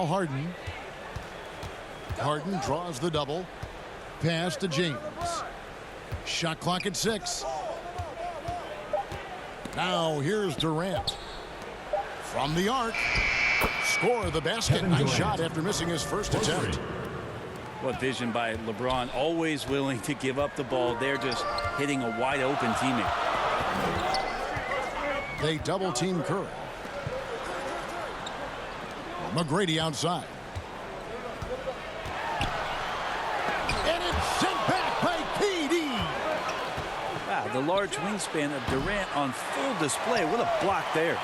Now Harden. Harden draws the double. Pass to James. Shot clock at 6. Now here's Durant. From the arc. Score the basket. Nice shot after missing his first attempt. What vision by LeBron. Always willing to give up the ball. They're just hitting a wide open teammate. They double team Curry. McGrady outside. And it's sent back by KD. Wow, the large wingspan of Durant on full display. What a block there.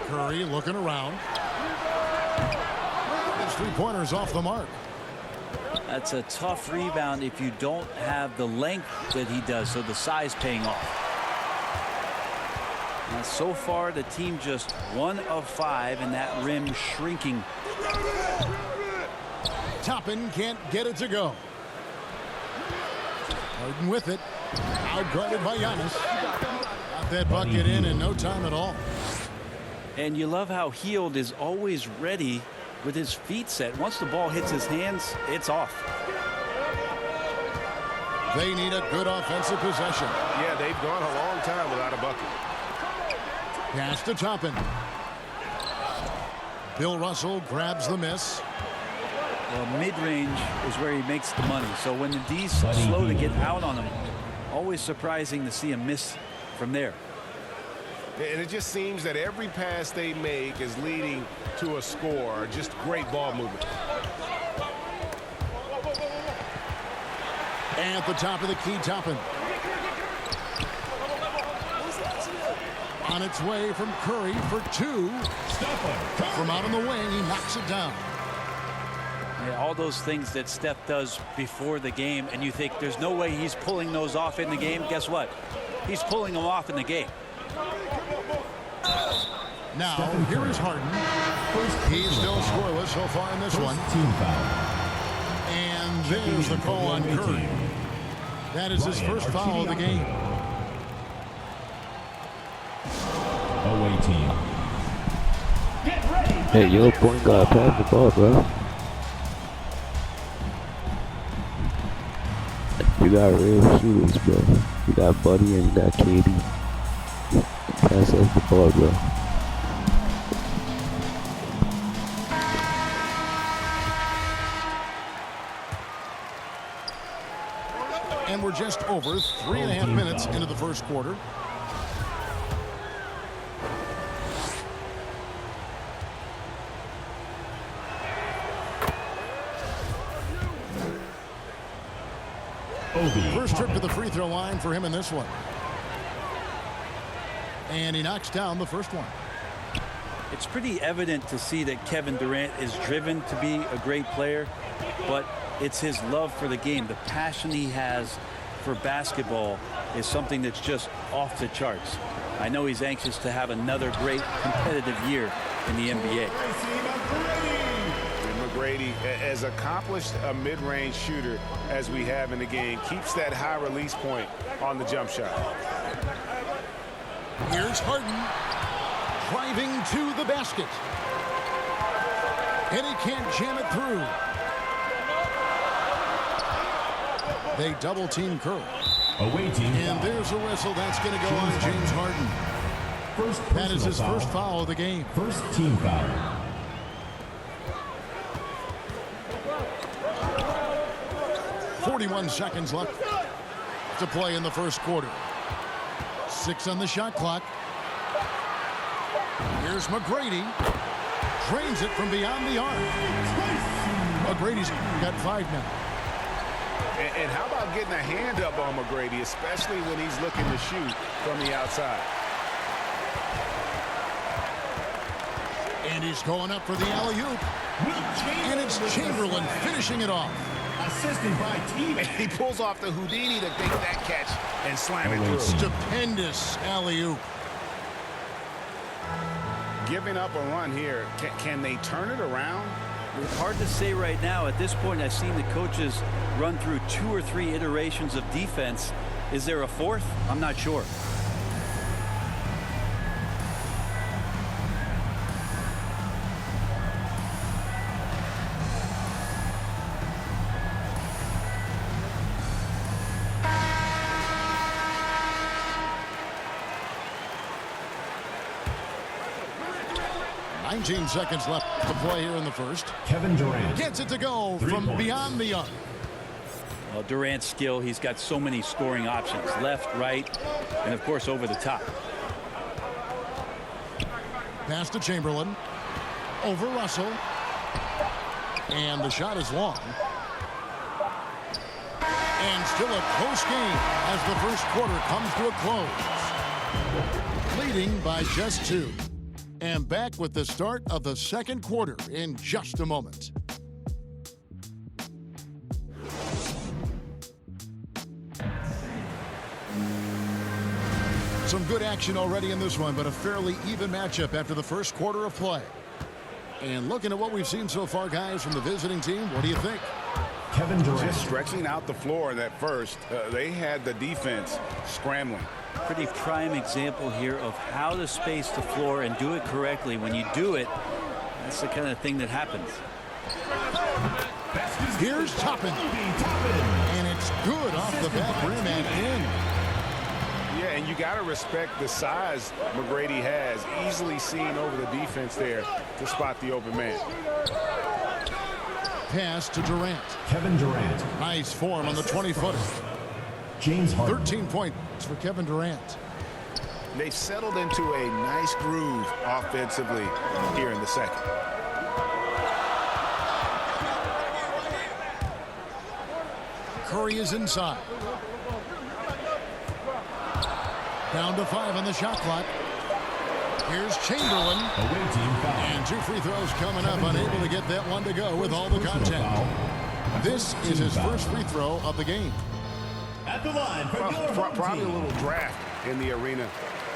Curry looking around. His three-pointers off the mark. That's a tough rebound if you don't have the length that he does, so the size paying off. Now, so far, the team just 1 of 5, and that rim shrinking. Toppin can't get it to go. Harden with it. Outguarded by Giannis. Got that bucket in no time at all. And you love how Hield is always ready with his feet set. Once the ball hits his hands, it's off. They need a good offensive possession. Yeah, they've gone a long time without a bucket. Pass to Toppin. Bill Russell grabs the miss. Well, mid-range is where he makes the money. So when the D's slow to get out on him, always surprising to see him miss from there. And it just seems that every pass they make is leading to a score. Just great ball movement. At the top of the key, Toppin. On its way from Curry for 2. From out on the wing, he knocks it down. Yeah, all those things that Steph does before the game, and you think there's no way he's pulling those off in the game. Guess what? He's pulling them off in the game. Now, here is Harden. He's still scoreless so far in this one. And there's the call on Curry. That is his first foul of the game. Away team. Hey, yo, point guard, pass the ball, bro. You got real shooters, bro. You got Buddy and you got KD. Pass us the ball, bro. And we're just over 3.5 minutes into the first quarter. First trip to the free throw line for him in this one. And he knocks down the first one. It's pretty evident to see that Kevin Durant is driven to be a great player, but it's his love for the game. The passion he has for basketball is something that's just off the charts. I know he's anxious to have another great competitive year in the NBA. McGrady, as accomplished a mid-range shooter as we have in the game, keeps that high release point on the jump shot. Here's Harden driving to the basket. And he can't jam it through. They double team Curry. Away team. And there's a whistle. That's going to go on James Harden. That is his first foul of the game. First team foul. 41 seconds left to play in the first quarter. 6 on the shot clock. Here's McGrady. Drains it from beyond the arc. McGrady's got 5 now. And how about getting a hand up on McGrady, especially when he's looking to shoot from the outside. And he's going up for the alley-oop. And it's Chamberlain finishing it off. Assisted by teammate. He pulls off the Houdini to make that catch and slam it through. Stupendous alley-oop. Giving up a run here. Can they turn it around? It's hard to say right now. At this point, I've seen the coaches run through 2 or 3 iterations of defense. Is there a fourth? I'm not sure. 19 seconds left to play here in the first. Kevin Durant. Gets it to go 3 from points. beyond the arc. Well, Durant's skill, he's got so many scoring options. Left, right, and of course over the top. Pass to Chamberlain. Over Russell. And the shot is long. And still a close game as the first quarter comes to a close. Leading by just 2. And back with the start of the second quarter in just a moment. Some good action already in this one, but a fairly even matchup after the first quarter of play. And looking at what we've seen so far, guys, from the visiting team, what do you think? Kevin Durant. Just stretching out the floor in that first. They had the defense scrambling. Pretty prime example here of how to space the floor and do it correctly. When you do it, that's the kind of thing that happens. Here's Toppin. And it's good off the back rim and in. Yeah, and you got to respect the size McGrady has. Easily seen over the defense there to spot the open man. Pass to Durant. Kevin Durant. Nice form on the 20-footer. James Harden. 13 points for Kevin Durant. They've settled into a nice groove offensively here in the second. Curry is inside. Down to 5 on the shot clock. Here's Chamberlain. Away team foul. And 2 free throws coming up, unable to get that one to go with all the contact. This is his first free throw of the game. At the line for your home Probably a team. little draft in the arena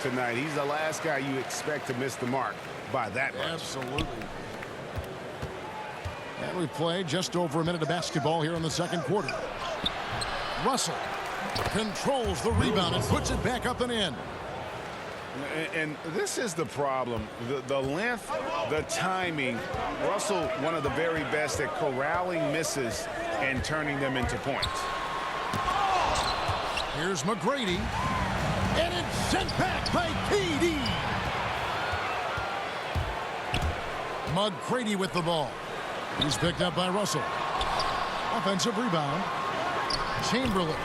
tonight. He's the last guy you expect to miss the mark by that much. Absolutely. And we played just over a minute of basketball here in the second quarter. Russell controls the rebound and puts it back up and in. And this is the problem. The length, the timing. Russell, one of the very best at corralling misses and turning them into points. Here's McGrady. And it's sent back by KD. McGrady with the ball. He's picked up by Russell. Offensive rebound. Chamberlain.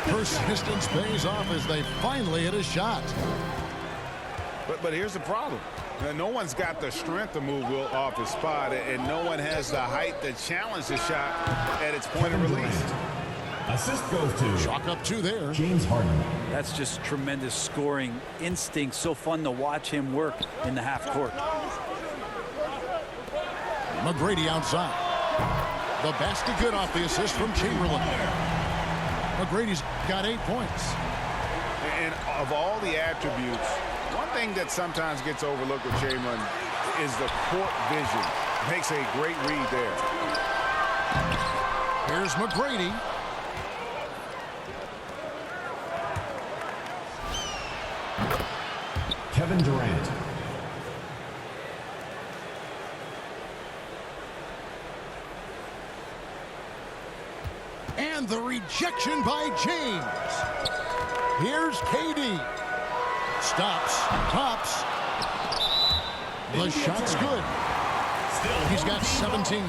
Persistence pays off as they finally hit a shot. But here's the problem. No one's got the strength to move Will off his spot, and no one has the height to challenge the shot at its point of release. Assist goes to Chalk up 2 there. James Harden. That's just tremendous scoring instinct. So fun to watch him work in the half court. McGrady outside. The basket good off the assist from Chamberlain. McGrady's got 8 points. And of all the attributes, one thing that sometimes gets overlooked with Chamberlain is the court vision. Makes a great read there. Here's McGrady. Kevin Durant. And the rejection by James. Here's KD. Stops. Tops. The shot's good. He's got 17.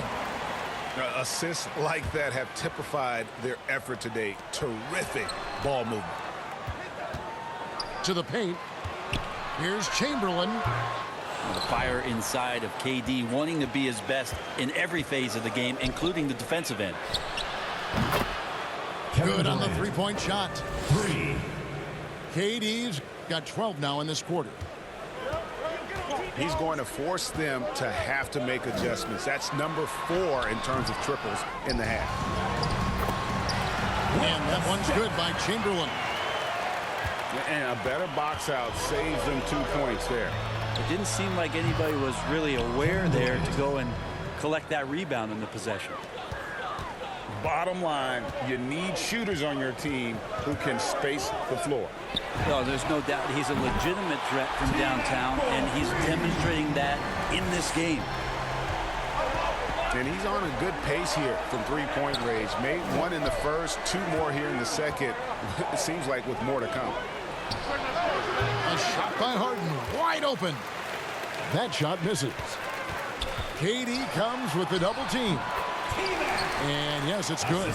Assists like that have typified their effort today. Terrific ball movement. To the paint. Here's Chamberlain. The fire inside of KD, wanting to be his best in every phase of the game, including the defensive end. Kevin Good on the Durant. three-point shot. 3. KD's got 12 now in this quarter. He's going to force them to have to make adjustments. That's number 4 in terms of triples in the half. And that one's good by Chamberlain. And a better box out saves them 2 points there. It didn't seem like anybody was really aware there to go and collect that rebound in the possession. Bottom line, you need shooters on your team who can space the floor. No, there's no doubt he's a legitimate threat from downtown, and he's demonstrating that in this game. And he's on a good pace here from three-point range. Made 1 in the first, 2 more here in the second. It seems like with more to come. A shot by Harden, wide open. That shot misses. KD comes with the double team. And yes, it's good.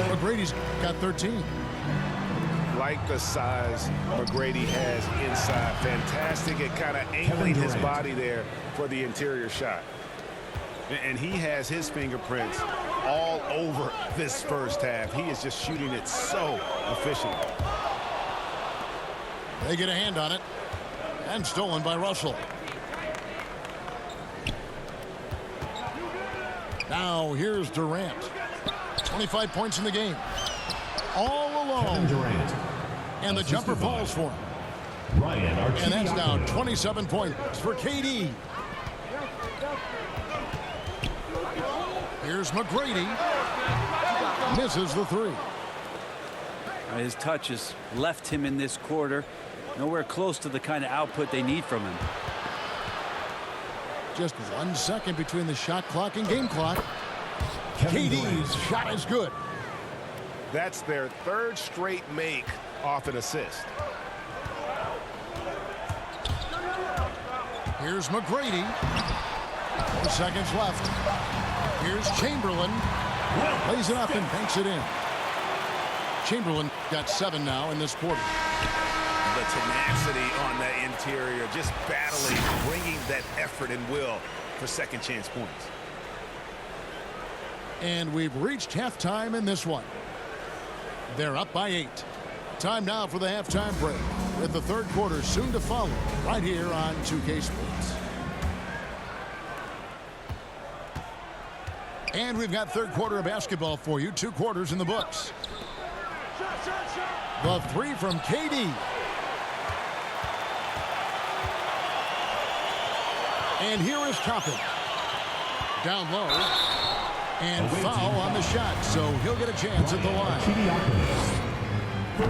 McGrady's got 13. Like the size McGrady has inside. Fantastic at kind of angling his body there for the interior shot. And he has his fingerprints all over this first half. He is just shooting it so efficiently. They get a hand on it. And stolen by Russell. Now here's Durant. 25 points in the game. All alone. Durant. And the jumper falls for him. And that's now 27 points for KD. Here's McGrady. Misses the three. His touch has left him in this quarter. Nowhere close to the kind of output they need from him. Just 1 second between the shot clock and game clock. KD's shot is good. That's their third straight make off an assist. Here's McGrady. 4 seconds left. Here's Chamberlain. Lays it up and banks it in. Chamberlain got 7 now in this quarter. The tenacity on that interior, just battling, bringing that effort and will for second chance points. And we've reached halftime in this one. They're up by 8. Time now for the halftime break, with the third quarter soon to follow right here on 2K Sports. And we've got third quarter of basketball for you. 2 quarters in the books. The three from KD. And here is Toppin. Down low. And foul on the shot, so he'll get a chance at the line.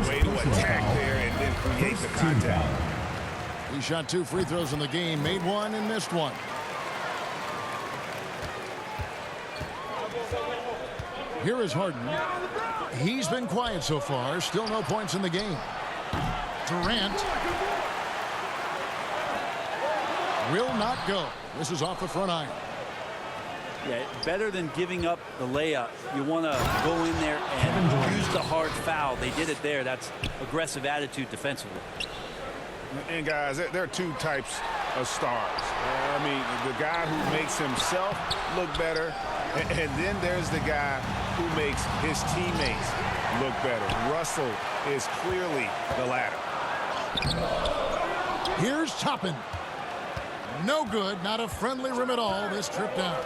Way to attack there and then create the contact. He shot 2 free throws in the game, made 1 and missed 1. Here is Harden. He's been quiet so far. Still no points in the game. Durant will not go. This is off the front iron. Yeah, better than giving up the layup. You want to go in there and use the hard foul. They did it there. That's aggressive attitude defensively. And guys, there are 2 types of stars. I mean, the guy who makes himself look better, and then there's the guy who makes his teammates look better. Russell is clearly the latter. Here's Toppin. No good, not a friendly rim at all this trip down.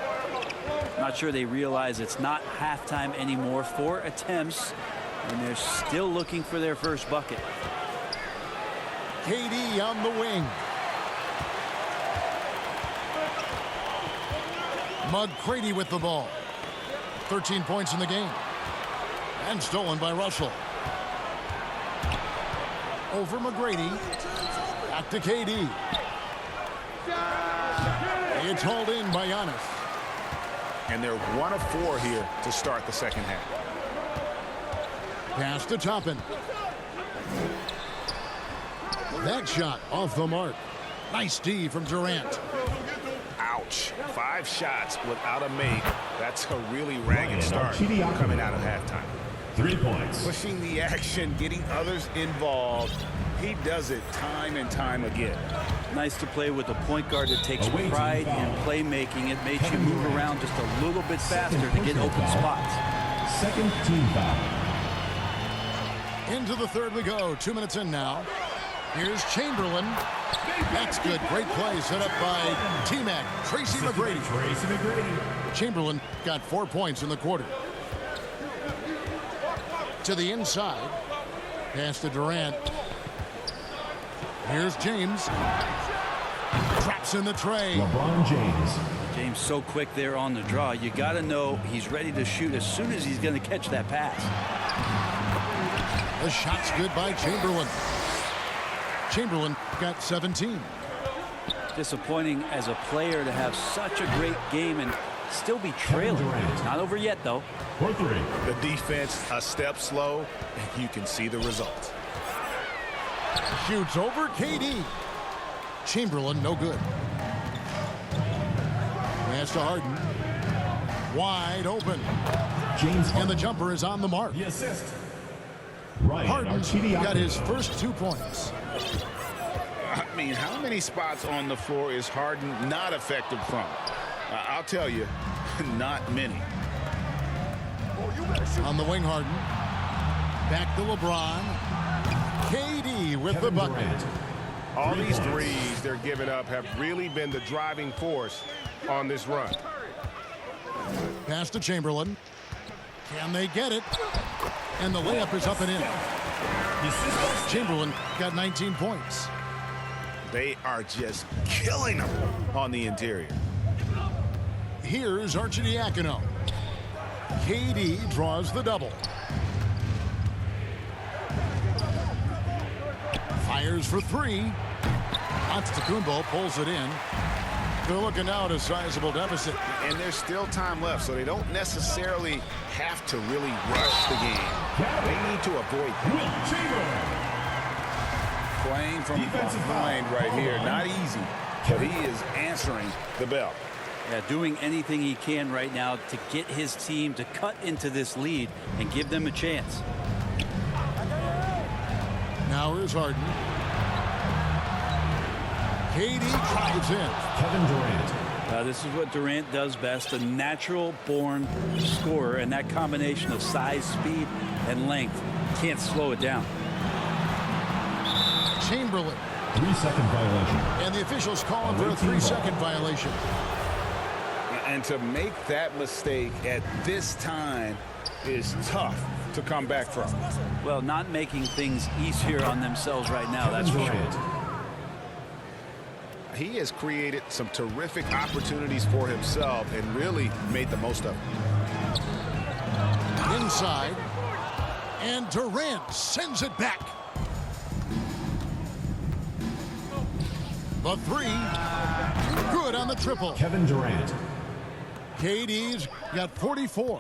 Not sure they realize it's not halftime anymore. 4 attempts, and they're still looking for their first bucket. KD on the wing. McGrady with the ball. 13 points in the game. And stolen by Russell. Over McGrady. Back to KD. It's hauled in by Giannis. And they're 1 of 4 here to start the second half. Pass to Toppin. That shot off the mark. Nice D from Durant. Ouch. 5 shots without a make. That's a really ragged start coming out of halftime. 3 points. Pushing the action, getting others involved. He does it time and time again. Nice to play with a point guard that takes pride in playmaking. It makes you move around just a little bit faster to get open spots. Second team foul. Into the third we go. 2 minutes in now. Here's Chamberlain. That's good. Great play set up by T-Mac. Tracy McGrady. Chamberlain got 4 points in the quarter. To the inside. Pass to Durant. Here's James. Traps in the tray. LeBron James. James so quick there on the draw. You got to know he's ready to shoot as soon as he's going to catch that pass. The shot's good by Chamberlain. Chamberlain got 17. Disappointing as a player to have such a great game and still be trailing. Not over yet, though. For 3. The defense a step slow, and you can see the result. Shoots over KD. Chamberlain, no good. Pass to Harden. Wide open. James And the jumper is on the mark. The assist. Ryan Harden's Arcidiacono. got his first 2 points. I mean, how many spots on the floor is Harden not effective from? I'll tell you, not many. On the wing, Harden. Back to LeBron. KD with the Kevin bucket. Durant. All 3 these points. threes they're giving up have really been the driving force on this run. Pass to Chamberlain. Can they get it? And the layup is up and in. Chamberlain got 19 points. They are just killing them on the interior. Here's Arcidiacono. KD draws the double. Fires for 3. Antetokounmpo pulls it in. They're looking now at a sizable deficit. And there's still time left, so they don't necessarily have to really rush the game. They need to avoid Will Chamberlain. playing from Defensive behind foul. right here. Not easy, but he is answering the bell. Yeah, doing anything he can right now to get his team to cut into this lead and give them a chance. Now here's Harden. KD drives in. Kevin Durant. This is what Durant does best, a natural-born scorer, and that combination of size, speed, and length can't slow it down. Chamberlain. 3-second violation. And the officials call him for a 3-second violation. And to make that mistake at this time is tough to come back from. Well, not making things easier on themselves right now, that's for Kevin sure. Durant. He has created some terrific opportunities for himself and really made the most of them. Inside. And Durant sends it back. The 3. Good on the triple. Kevin Durant. KD's got 44.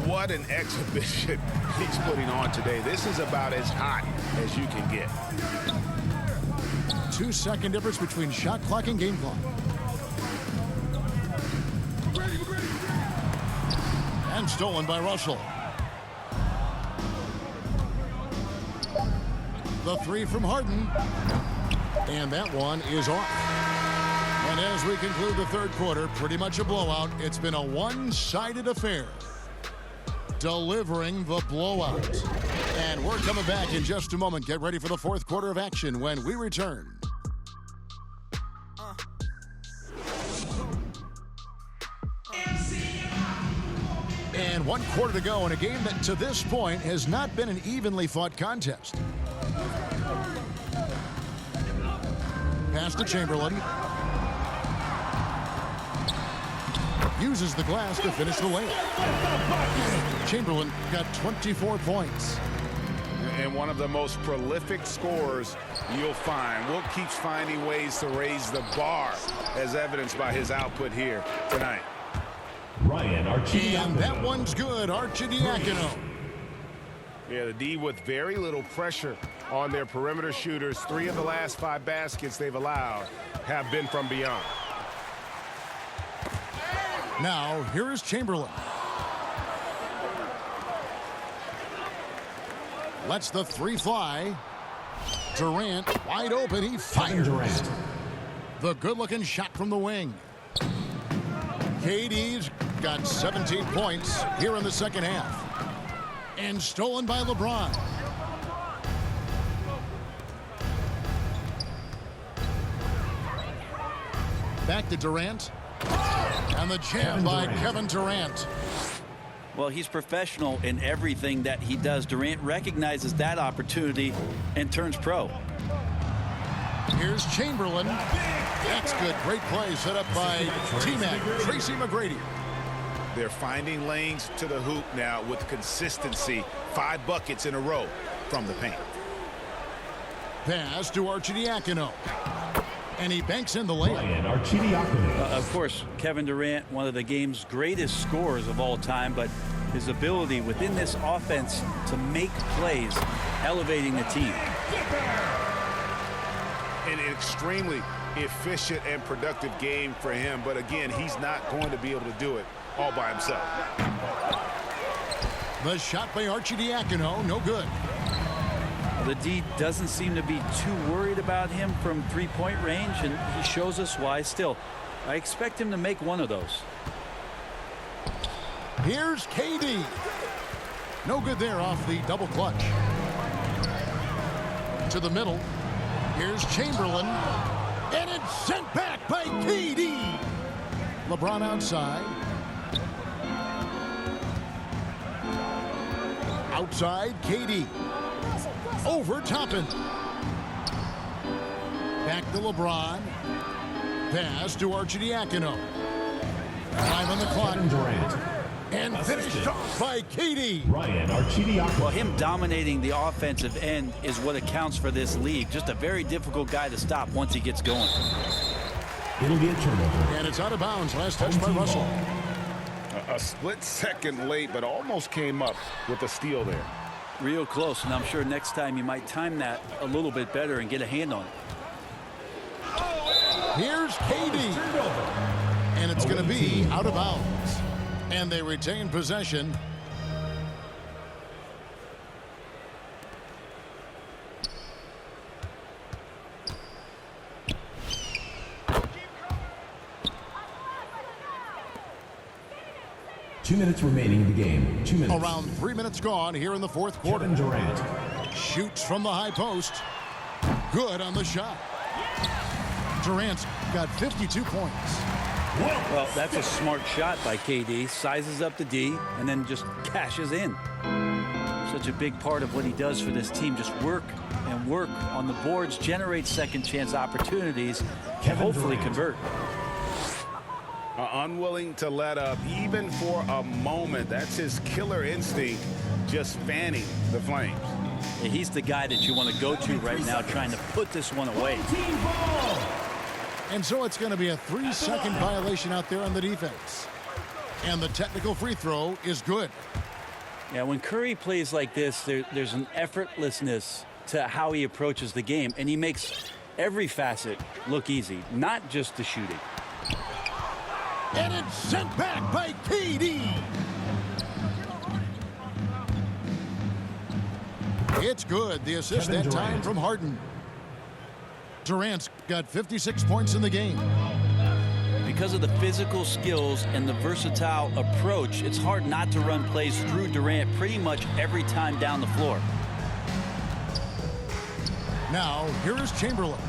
What an exhibition he's putting on today. This is about as hot as you can get. 2-second difference between shot clock and game clock. And stolen by Russell. The 3 from Harden. And that one is off. And as we conclude the third quarter, pretty much a blowout. It's been a one-sided affair. Delivering the blowout. And we're coming back in just a moment. Get ready for the fourth quarter of action when we return. And 1 quarter to go in a game that to this point has not been an evenly fought contest. Pass to Chamberlain. Uses the glass to finish the layup. Chamberlain got 24 points. And one of the most prolific scorers you'll find. Wilt keeps finding ways to raise the bar, as evidenced by his output here tonight. Ryan Arcidiacono. And that one's good. Arcidiacono. Yeah, the D with very little pressure on their perimeter shooters. 3 of the last 5 baskets they've allowed have been from beyond. Now, here is Chamberlain. Lets the 3 fly. Durant wide open. He Kevin fires. Durant. The good-looking shot from the wing. KD's got 17 points here in the second half. And stolen by LeBron. Back to Durant. And the jam Kevin by Durant. Kevin Durant. Well, he's professional in everything that he does. Durant recognizes that opportunity and turns pro. Here's Chamberlain. That's good. Great play set up by T-Mac, Tracy McGrady. They're finding lanes to the hoop now with consistency. 5 buckets in a row from the paint. Pass to Arcidiacono. And he banks in the layup. Ryan Arcidiacono. Of course, Kevin Durant, one of the game's greatest scorers of all time, but his ability within this offense to make plays, elevating the team. An extremely efficient and productive game for him. But again, he's not going to be able to do it all by himself. The shot by Arcidiacono, no good. The D doesn't seem to be too worried about him from three-point range, and he shows us why. Still, I expect him to make one of those. Here's KD. No good there off the double clutch. To the middle. Here's Chamberlain. And it's sent back by KD. LeBron outside. Outside, KD. Over Toppin. Back to LeBron. Pass to Arcidiacono. 5 on the clock. Durant. And finished off by KD. Ryan Arcidiacono. Well, him dominating the offensive end is what accounts for this league. Just a very difficult guy to stop once he gets going. It'll be a turnover. And it's out of bounds. Last touch by Russell. A split second late, but almost came up with a steal there. Real close, and I'm sure next time you might time that a little bit better and get a hand on it. Here's KD. And it's going to be out of bounds. And they retain possession. Two minutes remaining in the game. 2 minutes. Around 3 minutes gone here in the fourth quarter. Kevin Durant. Shoots from the high post. Good on the shot. Durant's got 52 points. Well, that's a smart shot by KD. Sizes up the D and then just cashes in. Such a big part of what he does for this team. Just work and work on the boards, generate second chance opportunities, and hopefully convert. Unwilling to let up even for a moment. That's his killer instinct, just fanning the flames. Yeah, he's the guy that you want to go to right now, trying to put this one away. And so it's going to be a 3-second violation out there on the defense. And the technical free throw is good. Yeah, when Curry plays like this, there's an effortlessness to how he approaches the game, and he makes every facet look easy, not just the shooting. And it's sent back by KD. It's good. The assist Kevin that time Durant. from Harden. Durant's got 56 points in the game. Because of the physical skills and the versatile approach, it's hard not to run plays through Durant pretty much every time down the floor. Now, here is Chamberlain.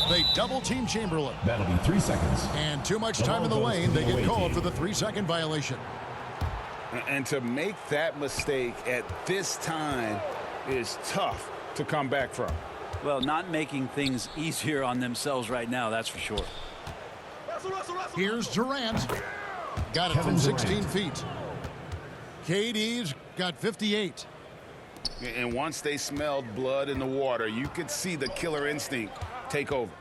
They double-team Chamberlain. That'll be 3 seconds. And too much time in the lane. They get called for the 3-second violation. And to make that mistake at this time is tough to come back from. Well, not making things easier on themselves right now, that's for sure. Here's Durant. Got it Kevin from 16 Durant. feet. KD's got 58. And once they smelled blood in the water, you could see the killer instinct take over.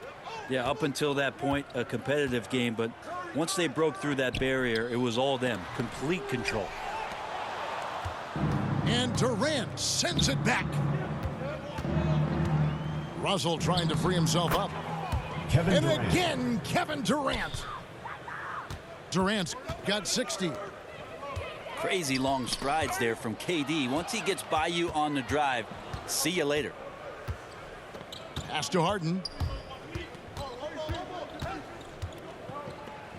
Yeah, up until that point, a competitive game, but once they broke through that barrier, it was all them. Complete control. And Durant sends it back. Russell trying to free himself up. Kevin And Durant. again, Kevin Durant. Durant's got 60. Crazy long strides there from KD. Once he gets by you on the drive, see you later. Pass to Harden.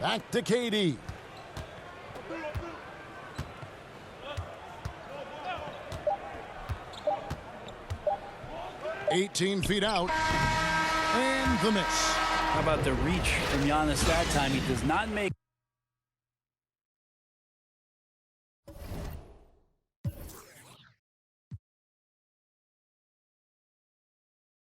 Back to KD. $18 feet out. And the miss. How about the reach from Giannis that time? He does not make